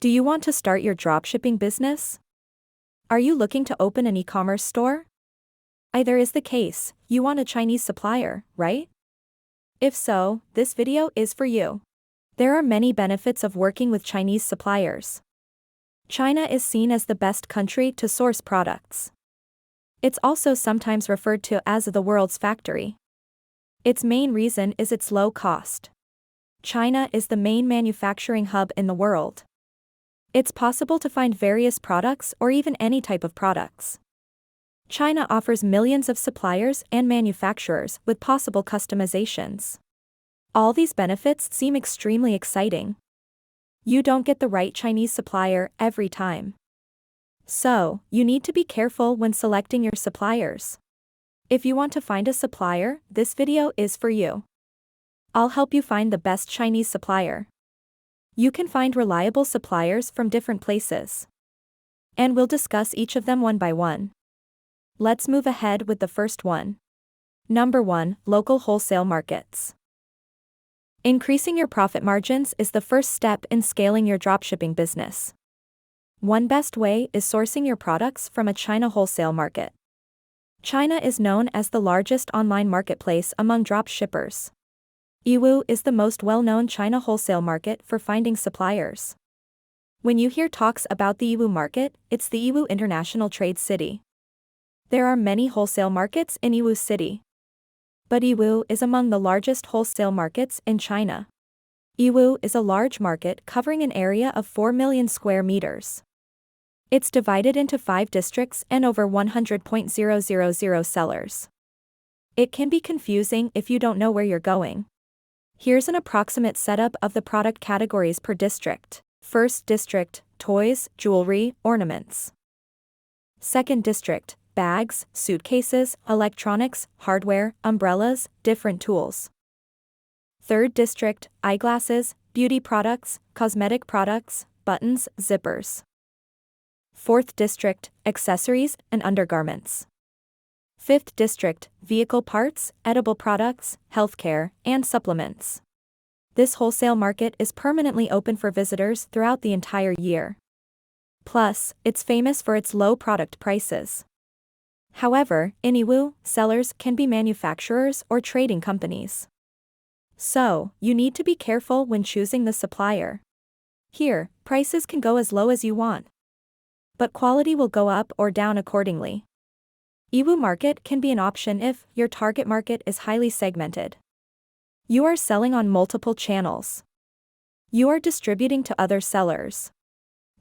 Do you want to start your dropshipping business? Are you looking to open an e-commerce store? Either is the case, you want a Chinese supplier, right? If so, this video is for you. There are many benefits of working with Chinese suppliers. China is seen as the best country to source products. It's also sometimes referred to as the world's factory. Its main reason is its low cost. China is the main manufacturing hub in the world. It's possible to find various products or even any type of products. China offers millions of suppliers and manufacturers with possible customizations. All these benefits seem extremely exciting. You don't get the right Chinese supplier every time. So, you need to be careful when selecting your suppliers. If you want to find a supplier, this video is for you. I'll help you find the best Chinese supplier. You can find reliable suppliers from different places. And we'll discuss each of them one by one. Let's move ahead with the first one. Number 1, local wholesale markets. Increasing your profit margins is the first step in scaling your dropshipping business. One best way is sourcing your products from a China wholesale market. China is known as the largest online marketplace among dropshippers. Yiwu is the most well-known China wholesale market for finding suppliers. When you hear talks about the Yiwu market, it's the Yiwu International Trade City. There are many wholesale markets in Yiwu City. But Yiwu is among the largest wholesale markets in China. Yiwu is a large market covering an area of 4 million square meters. It's divided into 5 districts and over 100,000 sellers. It can be confusing if you don't know where you're going. Here's an approximate setup of the product categories per district. First district, toys, jewelry, ornaments. Second district, bags, suitcases, electronics, hardware, umbrellas, different tools. Third district, eyeglasses, beauty products, cosmetic products, buttons, zippers. Fourth district, accessories and undergarments. Fifth district, vehicle parts, edible products, healthcare, and supplements. This wholesale market is permanently open for visitors throughout the entire year. Plus, it's famous for its low product prices. However, in Yiwu, sellers can be manufacturers or trading companies. So, you need to be careful when choosing the supplier. Here, prices can go as low as you want. But quality will go up or down accordingly. Yiwu market can be an option if your target market is highly segmented. You are selling on multiple channels. You are distributing to other sellers.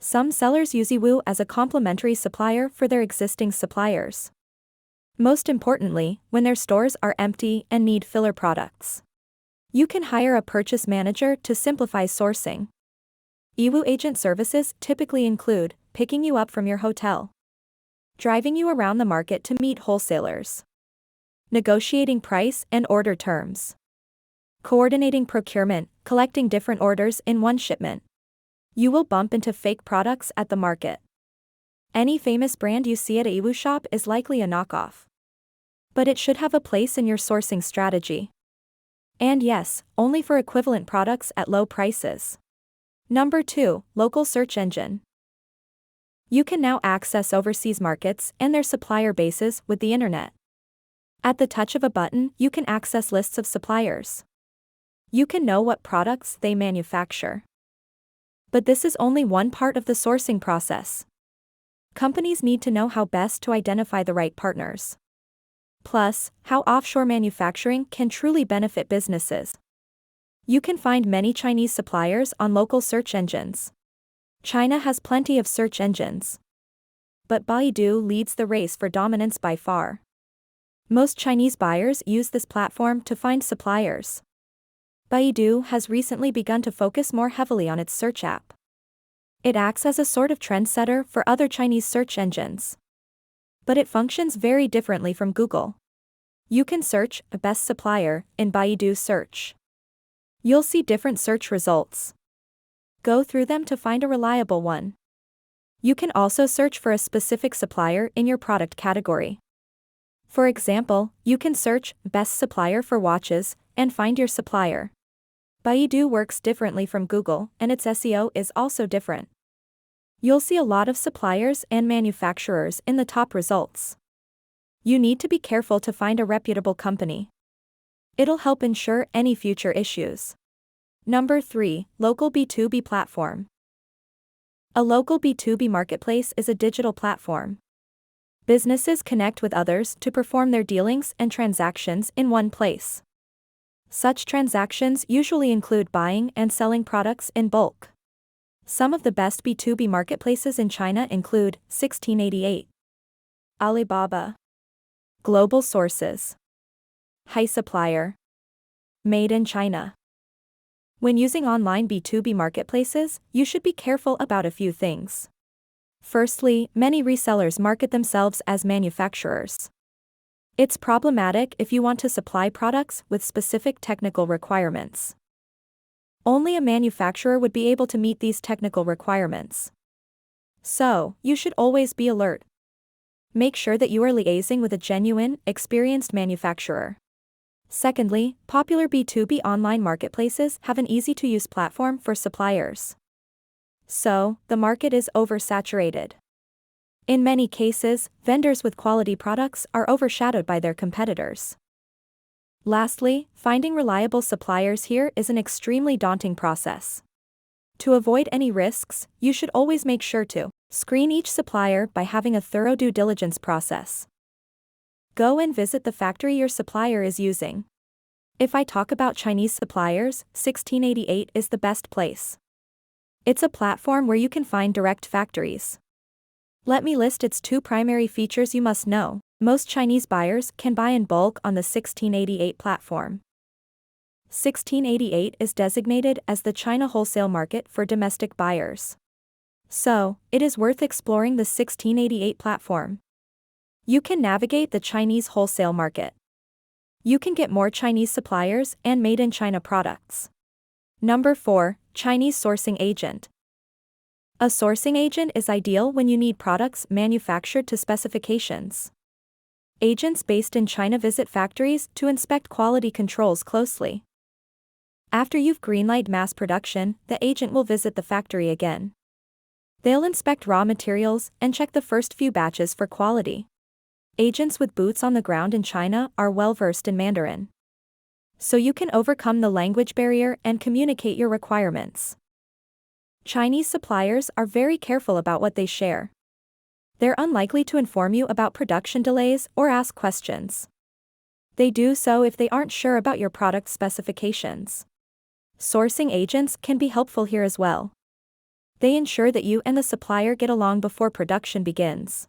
Some sellers use Yiwu as a complementary supplier for their existing suppliers. Most importantly, when their stores are empty and need filler products. You can hire a purchase manager to simplify sourcing. Yiwu agent services typically include picking you up from your hotel, driving you around the market to meet wholesalers, negotiating price and order terms, coordinating procurement, collecting different orders in one shipment. You will bump into fake products at the market. Any famous brand you see at a Yiwu shop is likely a knockoff. But it should have a place in your sourcing strategy. And yes, only for equivalent products at low prices. Number 2, local search engine. You can now access overseas markets and their supplier bases with the internet. At the touch of a button, you can access lists of suppliers. You can know what products they manufacture. But this is only one part of the sourcing process. Companies need to know how best to identify the right partners. Plus, how offshore manufacturing can truly benefit businesses. You can find many Chinese suppliers on local search engines. China has plenty of search engines. But Baidu leads the race for dominance by far. Most Chinese buyers use this platform to find suppliers. Baidu has recently begun to focus more heavily on its search app. It acts as a sort of trendsetter for other Chinese search engines. But it functions very differently from Google. You can search a best supplier in Baidu search. You'll see different search results. Go through them to find a reliable one. You can also search for a specific supplier in your product category. For example, you can search best supplier for watches and find your supplier. Baidu works differently from Google, and its SEO is also different. You'll see a lot of suppliers and manufacturers in the top results. You need to be careful to find a reputable company. It'll help ensure any future issues. Number 3. Local B2B Platform. A local B2B marketplace is a digital platform. Businesses connect with others to perform their dealings and transactions in one place. Such transactions usually include buying and selling products in bulk. Some of the best B2B marketplaces in China include 1688, Alibaba, Global Sources, Hi Supplier, Made in China. When using online B2B marketplaces, you should be careful about a few things. Firstly, many resellers market themselves as manufacturers. It's problematic if you want to supply products with specific technical requirements. Only a manufacturer would be able to meet these technical requirements. So, you should always be alert. Make sure that you are liaising with a genuine, experienced manufacturer. Secondly, popular B2B online marketplaces have an easy-to-use platform for suppliers. So, the market is oversaturated. In many cases, vendors with quality products are overshadowed by their competitors. Lastly, finding reliable suppliers here is an extremely daunting process. To avoid any risks, you should always make sure to screen each supplier by having a thorough due diligence process. Go and visit the factory your supplier is using. If I talk about Chinese suppliers, 1688 is the best place. It's a platform where you can find direct factories. Let me list its 2 primary features you must know. Most Chinese buyers can buy in bulk on the 1688 platform. 1688 is designated as the China wholesale market for domestic buyers. So, it is worth exploring the 1688 platform. You can navigate the Chinese wholesale market. You can get more Chinese suppliers and made in China products. Number 4. Chinese sourcing agent. A sourcing agent is ideal when you need products manufactured to specifications. Agents based in China visit factories to inspect quality controls closely. After you've greenlighted mass production, the agent will visit the factory again. They'll inspect raw materials and check the first few batches for quality. Agents with boots on the ground in China are well versed in Mandarin. So you can overcome the language barrier and communicate your requirements. Chinese suppliers are very careful about what they share. They're unlikely to inform you about production delays or ask questions. They do so if they aren't sure about your product specifications. Sourcing agents can be helpful here as well. They ensure that you and the supplier get along before production begins.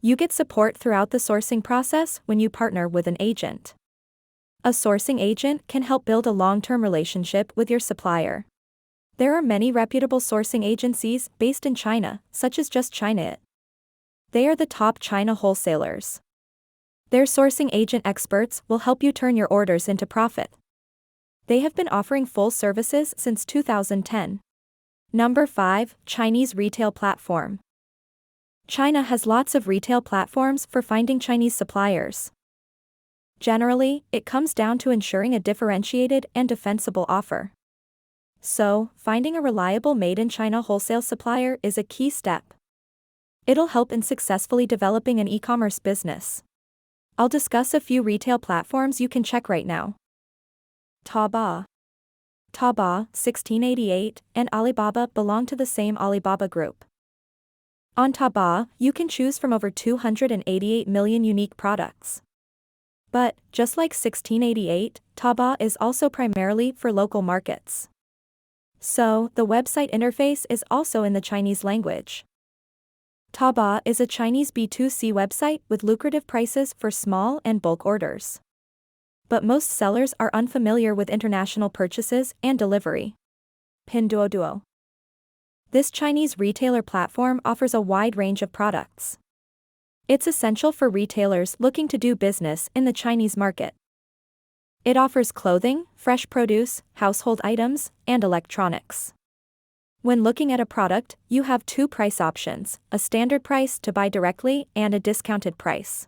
You get support throughout the sourcing process when you partner with an agent. A sourcing agent can help build a long-term relationship with your supplier. There are many reputable sourcing agencies based in China, such as JustChinait. They are the top China wholesalers. Their sourcing agent experts will help you turn your orders into profit. They have been offering full services since 2010. Number 5. Chinese retail platform. China has lots of retail platforms for finding Chinese suppliers. Generally, it comes down to ensuring a differentiated and defensible offer. So, finding a reliable made-in-China wholesale supplier is a key step. It'll help in successfully developing an e-commerce business. I'll discuss a few retail platforms you can check right now. Taobao. Taobao, 1688, and Alibaba belong to the same Alibaba group. On Taobao, you can choose from over 288 million unique products. But, just like 1688, Taobao is also primarily for local markets. So, the website interface is also in the Chinese language. Taobao is a Chinese B2C website with lucrative prices for small and bulk orders. But most sellers are unfamiliar with international purchases and delivery. Pinduoduo. This Chinese retailer platform offers a wide range of products. It's essential for retailers looking to do business in the Chinese market. It offers clothing, fresh produce, household items, and electronics. When looking at a product, you have 2 price options, a standard price to buy directly and a discounted price.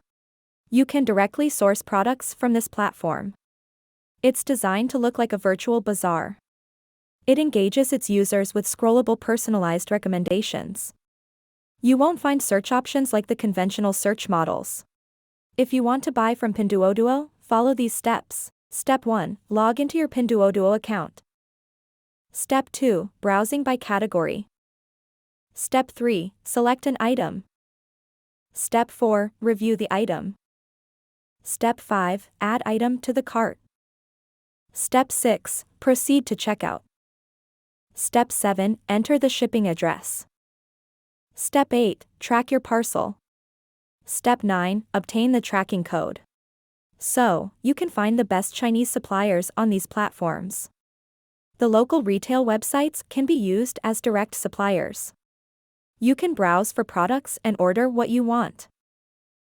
You can directly source products from this platform. It's designed to look like a virtual bazaar. It engages its users with scrollable personalized recommendations. You won't find search options like the conventional search models. If you want to buy from Pinduoduo, follow these steps. Step 1. Log into your Pinduoduo account. Step 2. Browsing by category. Step 3. Select an item. Step 4. Review the item. Step 5. Add item to the cart. Step 6. Proceed to checkout. Step 7. Enter the shipping address. Step 8. Track your parcel. Step 9. Obtain the tracking code. So, you can find the best Chinese suppliers on these platforms. The local retail websites can be used as direct suppliers. You can browse for products and order what you want.